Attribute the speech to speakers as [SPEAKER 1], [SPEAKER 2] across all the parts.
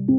[SPEAKER 1] Το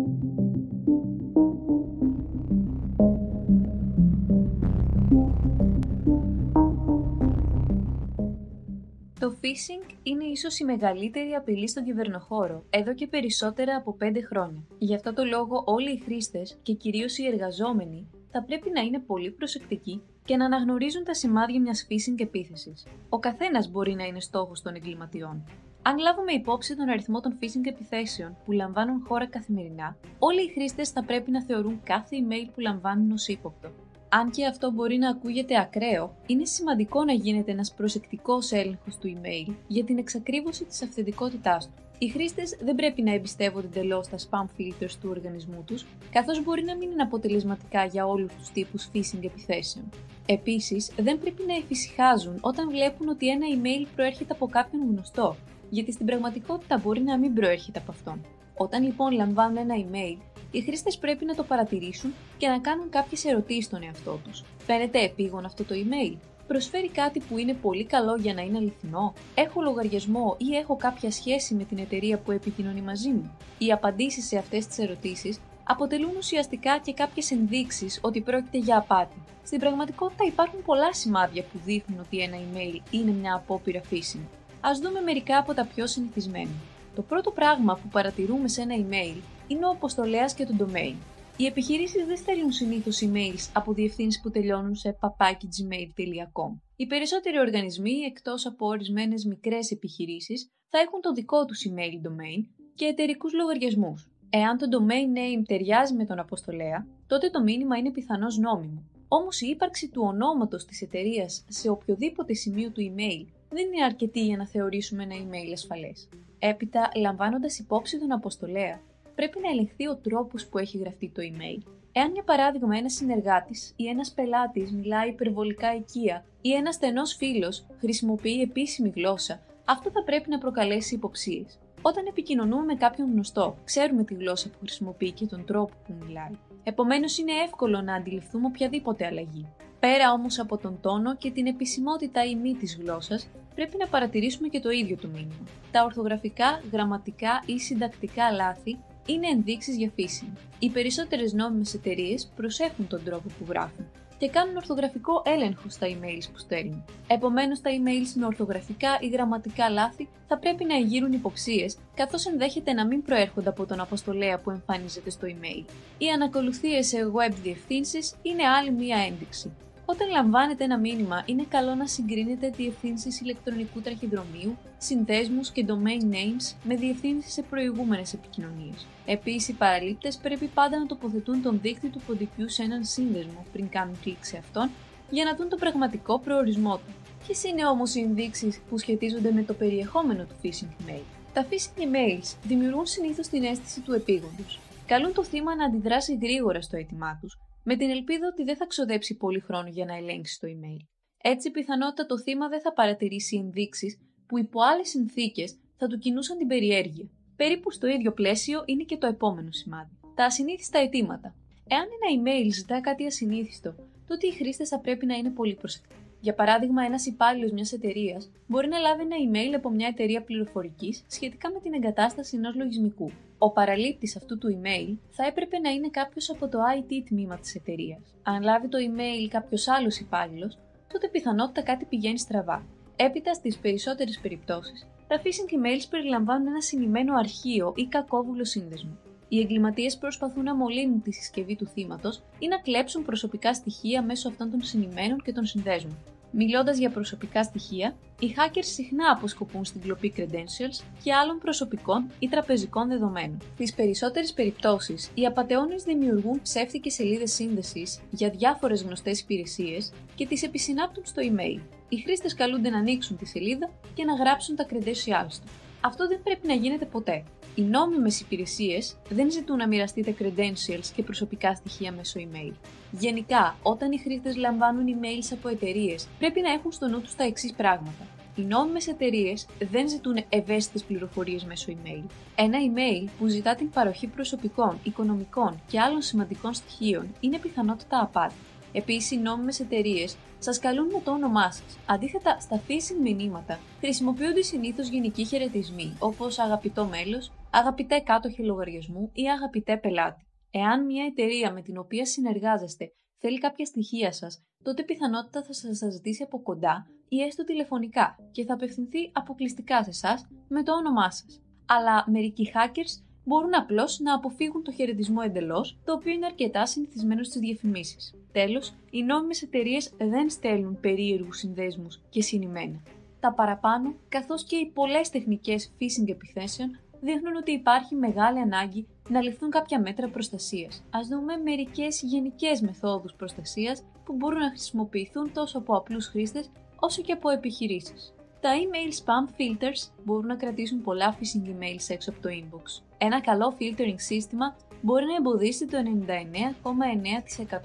[SPEAKER 1] phishing είναι ίσως η μεγαλύτερη απειλή στον κυβερνοχώρο εδώ και περισσότερα από 5 χρόνια. Γι' αυτό το λόγο όλοι οι χρήστες και κυρίως οι εργαζόμενοι θα πρέπει να είναι πολύ προσεκτικοί και να αναγνωρίζουν τα σημάδια μιας phishing επίθεσης. Ο καθένας μπορεί να είναι στόχος των εγκληματιών. Αν λάβουμε υπόψη τον αριθμό των phishing επιθέσεων που λαμβάνουν χώρα καθημερινά, όλοι οι χρήστες θα πρέπει να θεωρούν κάθε email που λαμβάνουν ως ύποπτο. Αν και αυτό μπορεί να ακούγεται ακραίο, είναι σημαντικό να γίνεται ένας προσεκτικός έλεγχος του email για την εξακρίβωση της αυθεντικότητάς του. Οι χρήστες δεν πρέπει να εμπιστεύονται εντελώς τα spam filters του οργανισμού τους, καθώς μπορεί να μην είναι αποτελεσματικά για όλους τους τύπους phishing επιθέσεων. Επίσης, δεν πρέπει να εφησυχάζουν όταν βλέπουν ότι ένα email προέρχεται από κάποιον γνωστό, γιατί στην πραγματικότητα μπορεί να μην προέρχεται από αυτόν. Όταν λοιπόν λαμβάνουν ένα email, οι χρήστες πρέπει να το παρατηρήσουν και να κάνουν κάποιες ερωτήσεις στον εαυτό τους. Φαίνεται επίγον αυτό το email? Προσφέρει κάτι που είναι πολύ καλό για να είναι αληθινό? Έχω λογαριασμό ή έχω κάποια σχέση με την εταιρεία που επικοινωνεί μαζί μου? Οι απαντήσεις σε αυτές τις ερωτήσεις αποτελούν ουσιαστικά και κάποιες ενδείξεις ότι πρόκειται για απάτη. Στην πραγματικότητα υπάρχουν πολλά σημάδια που δείχνουν ότι ένα email είναι μια απόπειρα phishing. Ας δούμε μερικά από τα πιο συνηθισμένα. Το πρώτο πράγμα που παρατηρούμε σε ένα email είναι ο αποστολέας και το domain. Οι επιχειρήσεις δεν στέλνουν συνήθως emails από διευθύνσεις που τελειώνουν σε papaki@gmail.com. Οι περισσότεροι οργανισμοί, εκτός από ορισμένες μικρές επιχειρήσεις, θα έχουν το δικό τους email domain και εταιρικούς λογαριασμούς. Εάν το domain name ταιριάζει με τον αποστολέα, τότε το μήνυμα είναι πιθανώς νόμιμο. Όμως η ύπαρξη του ονόματος της εταιρείας σε οποιοδήποτε σημείο του email δεν είναι αρκετή για να θεωρήσουμε ένα email ασφαλές. Έπειτα, λαμβάνοντας υπόψη τον αποστολέα, πρέπει να ελεγχθεί ο τρόπος που έχει γραφτεί το email. Εάν για παράδειγμα ένας συνεργάτης ή ένας πελάτης μιλάει υπερβολικά οικεία ή ένας στενός φίλος χρησιμοποιεί επίσημη γλώσσα, αυτό θα πρέπει να προκαλέσει υποψίες. Όταν επικοινωνούμε με κάποιον γνωστό, ξέρουμε τη γλώσσα που χρησιμοποιεί και τον τρόπο που μιλάει. Επομένως, είναι εύκολο να αντιληφθούμε οποιαδήποτε αλλαγή. Πέρα όμως από τον τόνο και την επισημότητα ή μη της γλώσσας, πρέπει να παρατηρήσουμε και το ίδιο το μήνυμα. Τα ορθογραφικά, γραμματικά ή συντακτικά λάθη είναι ενδείξεις για phishing. Οι περισσότερες νόμιμες εταιρείες προσέχουν τον τρόπο που γράφουν και κάνουν ορθογραφικό έλεγχο στα emails που στέλνουν. Επομένως, τα emails με ορθογραφικά ή γραμματικά λάθη θα πρέπει να εγείρουν υποψίες, καθώς ενδέχεται να μην προέρχονται από τον αποστολέα που εμφανίζεται στο email. Οι ανακολουθίες σε web διευθύνσεις είναι άλλη μία ένδειξη. Όταν λαμβάνετε ένα μήνυμα, είναι καλό να συγκρίνετε διευθύνσεις ηλεκτρονικού ταχυδρομείου, συνδέσμους και domain names με διευθύνσεις σε προηγούμενες επικοινωνίες. Επίσης, οι παραλήπτες πρέπει πάντα να τοποθετούν τον δείκτη του ποντικού σε έναν σύνδεσμο πριν κάνουν κλικ σε αυτόν για να δουν το πραγματικό προορισμό του. Ποιες είναι όμως οι ενδείξεις που σχετίζονται με το περιεχόμενο του phishing email? Τα phishing emails δημιουργούν συνήθως την αίσθηση του επίγοντος. Καλούν το θύμα να αντιδράσει γρήγορα στο αίτημά τους, με την ελπίδα ότι δεν θα ξοδέψει πολύ χρόνο για να ελέγξει το email. Έτσι, πιθανότητα το θύμα δεν θα παρατηρήσει ενδείξεις που υπό άλλες συνθήκες θα του κινούσαν την περιέργεια. Περίπου στο ίδιο πλαίσιο είναι και το επόμενο σημάδι. Τα ασυνήθιστα αιτήματα. Εάν ένα email ζητά κάτι ασυνήθιστο, τότε οι χρήστες θα πρέπει να είναι πολύ προσεκτικοί. Για παράδειγμα, ένας υπάλληλος μιας εταιρείας μπορεί να λάβει ένα email από μια εταιρεία πληροφορικής σχετικά με την εγκατάσταση ενός λογισμικού. Ο παραλήπτης αυτού του email θα έπρεπε να είναι κάποιος από το IT τμήμα της εταιρείας. Αν λάβει το email κάποιος άλλος υπάλληλος, τότε πιθανότητα κάτι πηγαίνει στραβά. Έπειτα, στις περισσότερες περιπτώσεις, τα phishing emails περιλαμβάνουν ένα συνημμένο αρχείο ή κακόβουλο σύνδεσμο. Οι εγκληματίες προσπαθούν να μολύνουν τη συσκευή του θύματος ή να κλέψουν προσωπικά στοιχεία μέσω αυτών των συνημμένων και των συνδέσμων. Μιλώντας για προσωπικά στοιχεία, οι hackers συχνά αποσκοπούν στην κλοπή credentials και άλλων προσωπικών ή τραπεζικών δεδομένων. Στις περισσότερες περιπτώσεις, οι απατεώνες δημιουργούν ψεύτικες σελίδες σύνδεσης για διάφορες γνωστές υπηρεσίες και τις επισυνάπτουν στο email. Οι χρήστες καλούνται να ανοίξουν τη σελίδα και να γράψουν τα credentials του. Αυτό δεν πρέπει να γίνεται ποτέ. Οι νόμιμες υπηρεσίες δεν ζητούν να μοιραστείτε credentials και προσωπικά στοιχεία μέσω email. Γενικά, όταν οι χρήστες λαμβάνουν emails από εταιρείες, πρέπει να έχουν στο νου τους τα εξής πράγματα. Οι νόμιμες εταιρείες δεν ζητούν ευαίσθητες πληροφορίες μέσω email. Ένα email που ζητά την παροχή προσωπικών, οικονομικών και άλλων σημαντικών στοιχείων είναι πιθανότατα απάτη. Επίσης, οι νόμιμες εταιρείες σας καλούν με το όνομά σας. Αντίθετα, στα phishing μηνύματα χρησιμοποιούνται συνήθως γενικοί χαιρετισμοί, όπως αγαπητό μέλος, Αγαπητέ κάτοχε λογαριασμού ή αγαπητέ πελάτη. Εάν μια εταιρεία με την οποία συνεργάζεστε θέλει κάποια στοιχεία σας, τότε πιθανότητα θα σας τα ζητήσει από κοντά ή έστω τηλεφωνικά και θα απευθυνθεί αποκλειστικά σε εσάς με το όνομά σας. Αλλά μερικοί hackers μπορούν απλώς να αποφύγουν το χαιρετισμό εντελώς, το οποίο είναι αρκετά συνηθισμένο στις διαφημίσεις. Τέλος, οι νόμιμες εταιρείες δεν στέλνουν περίεργους συνδέσμους και συνημμένα. Τα παραπάνω, καθώς και οι πολλές τεχνικές phishing επιθέσεων, δείχνουν ότι υπάρχει μεγάλη ανάγκη να ληφθούν κάποια μέτρα προστασίας. Ας δούμε μερικές γενικές μεθόδους προστασίας που μπορούν να χρησιμοποιηθούν τόσο από απλούς χρήστες όσο και από επιχειρήσεις. Τα email spam filters μπορούν να κρατήσουν πολλά phishing emails έξω από το inbox. Ένα καλό filtering σύστημα μπορεί να εμποδίσει το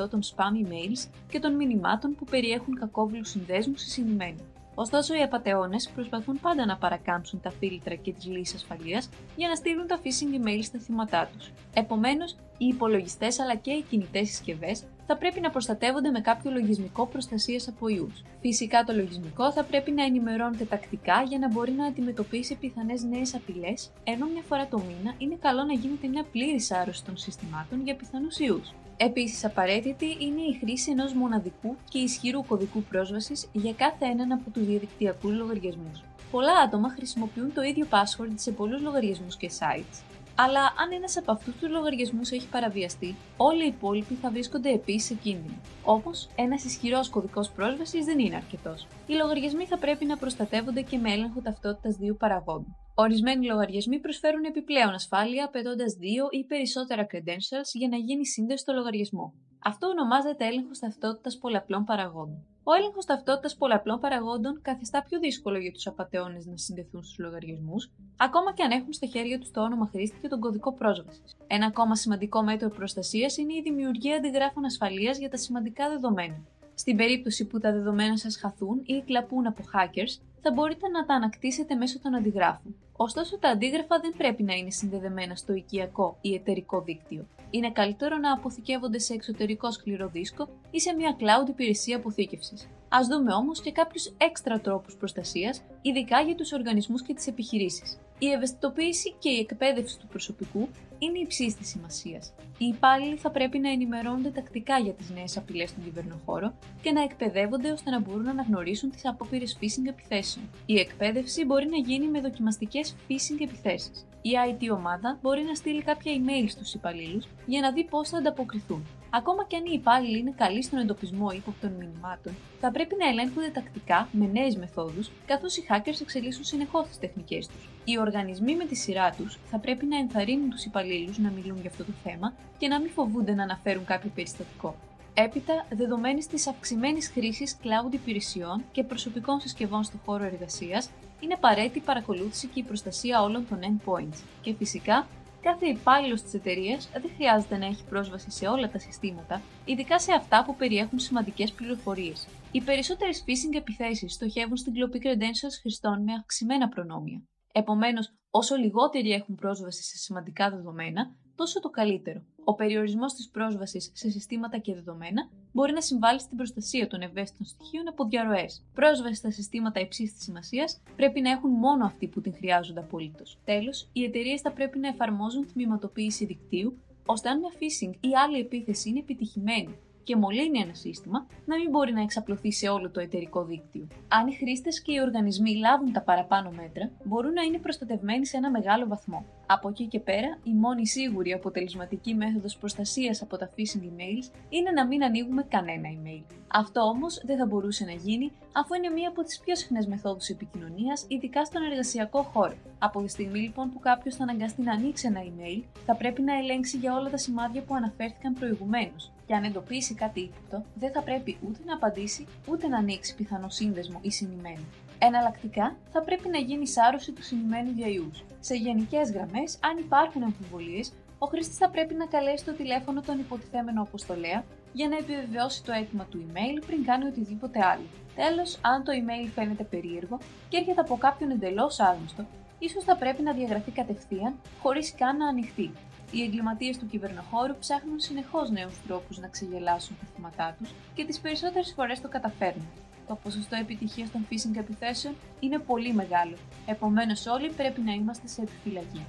[SPEAKER 1] 99,9% των spam emails και των μηνυμάτων που περιέχουν κακόβουλους συνδέσμους ή συνημμένα. Ωστόσο, οι απατεώνες προσπαθούν πάντα να παρακάμψουν τα φίλτρα και τις λύσεις ασφαλείας για να στείλουν τα phishing email στα θύματά τους. Επομένως, οι υπολογιστές αλλά και οι κινητές συσκευές θα πρέπει να προστατεύονται με κάποιο λογισμικό προστασίας από ιούς. Φυσικά, το λογισμικό θα πρέπει να ενημερώνεται τακτικά για να μπορεί να αντιμετωπίσει πιθανές νέες απειλές, ενώ μια φορά το μήνα είναι καλό να γίνεται μια πλήρης άρρωση των συστημάτων για πιθανούς ιούς. Επίσης, απαραίτητη είναι η χρήση ενός μοναδικού και ισχυρού κωδικού πρόσβασης για κάθε έναν από τους διαδικτυακούς λογαριασμούς. Πολλά άτομα χρησιμοποιούν το ίδιο password σε πολλούς λογαριασμούς και sites, αλλά αν ένας από αυτούς τους λογαριασμούς έχει παραβιαστεί, όλοι οι υπόλοιποι θα βρίσκονται επίσης σε κίνδυνο. Όμως, ένας ισχυρός κωδικός πρόσβασης δεν είναι αρκετός. Οι λογαριασμοί θα πρέπει να προστατεύονται και με έλεγχο ταυτότητας δύο παραγόντων. Ορισμένοι λογαριασμοί προσφέρουν επιπλέον ασφάλεια απαιτώντας 2 ή περισσότερα credentials για να γίνει σύνδεση στο λογαριασμό. Αυτό ονομάζεται έλεγχος ταυτότητας πολλαπλών παραγόντων. Ο έλεγχος ταυτότητας πολλαπλών παραγόντων καθιστά πιο δύσκολο για τους απατεώνες να συνδεθούν στους λογαριασμούς, ακόμα και αν έχουν στα χέρια τους το όνομα χρήστη και τον κωδικό πρόσβασης. Ένα ακόμα σημαντικό μέτρο προστασίας είναι η δημιουργία αντιγράφων ασφαλείας για τα σημαντικά δεδομένα. Στην περίπτωση που τα δεδομένα σας χαθούν ή κλαπούν από hackers, θα μπορείτε να τα ανακτήσετε μέσω των αντιγράφων. Ωστόσο, τα αντίγραφα δεν πρέπει να είναι συνδεδεμένα στο οικιακό ή εταιρικό δίκτυο. Είναι καλύτερο να αποθηκεύονται σε εξωτερικό σκληρό δίσκο ή σε μια cloud υπηρεσία αποθήκευσης. Ας δούμε όμως και κάποιους έξτρα τρόπους προστασίας, ειδικά για τους οργανισμούς και τις επιχειρήσεις. Η ευαισθητοποίηση και η εκπαίδευση του προσωπικού είναι υψής της σημασίας. Οι υπάλληλοι θα πρέπει να ενημερώνονται τακτικά για τις νέες απειλές στον κυβερνοχώρο και να εκπαιδεύονται ώστε να μπορούν να αναγνωρίσουν τις απόπειρες phishing επιθέσεων. Η εκπαίδευση μπορεί να γίνει με δοκιμαστικές phishing επιθέσεις. Η IT ομάδα μπορεί να στείλει κάποια email στους υπαλλήλους για να δει πώς θα ανταποκριθούν. Ακόμα και αν οι υπάλληλοι είναι καλοί στον εντοπισμό ύποπτων μηνυμάτων, θα πρέπει να ελέγχονται τακτικά με νέες μεθόδους, καθώς οι hackers εξελίσσουν συνεχώς τις τεχνικές τους. Οι οργανισμοί με τη σειρά τους θα πρέπει να ενθαρρύνουν τους υπαλλήλους να μιλούν για αυτό το θέμα και να μην φοβούνται να αναφέρουν κάποιο περιστατικό. Έπειτα, δεδομένης της αυξημένης χρήσης cloud υπηρεσιών και προσωπικών συσκευών στον χώρο εργασίας, είναι απαραίτητη η παρακολούθηση και η προστασία όλων των endpoints. Και φυσικά, κάθε υπάλληλος της εταιρείας δεν χρειάζεται να έχει πρόσβαση σε όλα τα συστήματα, ειδικά σε αυτά που περιέχουν σημαντικές πληροφορίες. Οι περισσότερες phishing επιθέσεις στοχεύουν στην κλοπή credentials χρηστών με αυξημένα προνόμια. Επομένως, όσο λιγότεροι έχουν πρόσβαση σε σημαντικά δεδομένα, τόσο το καλύτερο. Ο περιορισμός της πρόσβασης σε συστήματα και δεδομένα μπορεί να συμβάλλει στην προστασία των ευαίσθητων στοιχείων από διαρροές. Πρόσβαση στα συστήματα υψής της σημασίας πρέπει να έχουν μόνο αυτοί που την χρειάζονται απολύτως. Τέλος, οι εταιρείες θα πρέπει να εφαρμόζουν τμηματοποίηση δικτύου, ώστε αν μια phishing ή άλλη επίθεση είναι επιτυχημένη και μολύνει ένα σύστημα, να μην μπορεί να εξαπλωθεί σε όλο το εταιρικό δίκτυο. Αν οι χρήστες και οι οργανισμοί λάβουν τα παραπάνω μέτρα, μπορούν να είναι προστατευμένοι σε ένα μεγάλο βαθμό. Από εκεί και πέρα, η μόνη σίγουρη αποτελεσματική μέθοδος προστασίας από τα phishing emails είναι να μην ανοίγουμε κανένα email. Αυτό όμως δεν θα μπορούσε να γίνει, αφού είναι μία από τις πιο συχνές μεθόδους επικοινωνίας, ειδικά στον εργασιακό χώρο. Από τη στιγμή λοιπόν που κάποιος θα αναγκαστεί να ανοίξει ένα email, θα πρέπει να ελέγξει για όλα τα σημάδια που αναφέρθηκαν προηγουμένως. Και αν εντοπίσει κάτι ύποπτο, δεν θα πρέπει ούτε να απαντήσει ούτε να ανοίξει πιθανό σύνδεσμο ή συνημμένο. Εναλλακτικά, θα πρέπει να γίνει σάρωση του συνημμένου για ιούς. Σε γενικές γραμμές, αν υπάρχουν αμφιβολίες, ο χρήστης θα πρέπει να καλέσει το τηλέφωνο τον υποτιθέμενο αποστολέα για να επιβεβαιώσει το αίτημα του email πριν κάνει οτιδήποτε άλλο. Τέλος, αν το email φαίνεται περίεργο και έρχεται από κάποιον εντελώς άγνωστο, ίσως θα πρέπει να διαγραφεί κατευθείαν χωρίς καν να ανοιχτεί. Οι εγκληματίες του κυβερνοχώρου ψάχνουν συνεχώς νέους τρόπους να ξεγελάσουν τα θύματά τους και τις περισσότερες φορές το καταφέρνουν. το ποσοστό επιτυχίας των phishing επιθέσεων είναι πολύ μεγάλο. Επομένως όλοι πρέπει να είμαστε σε επιφυλακή.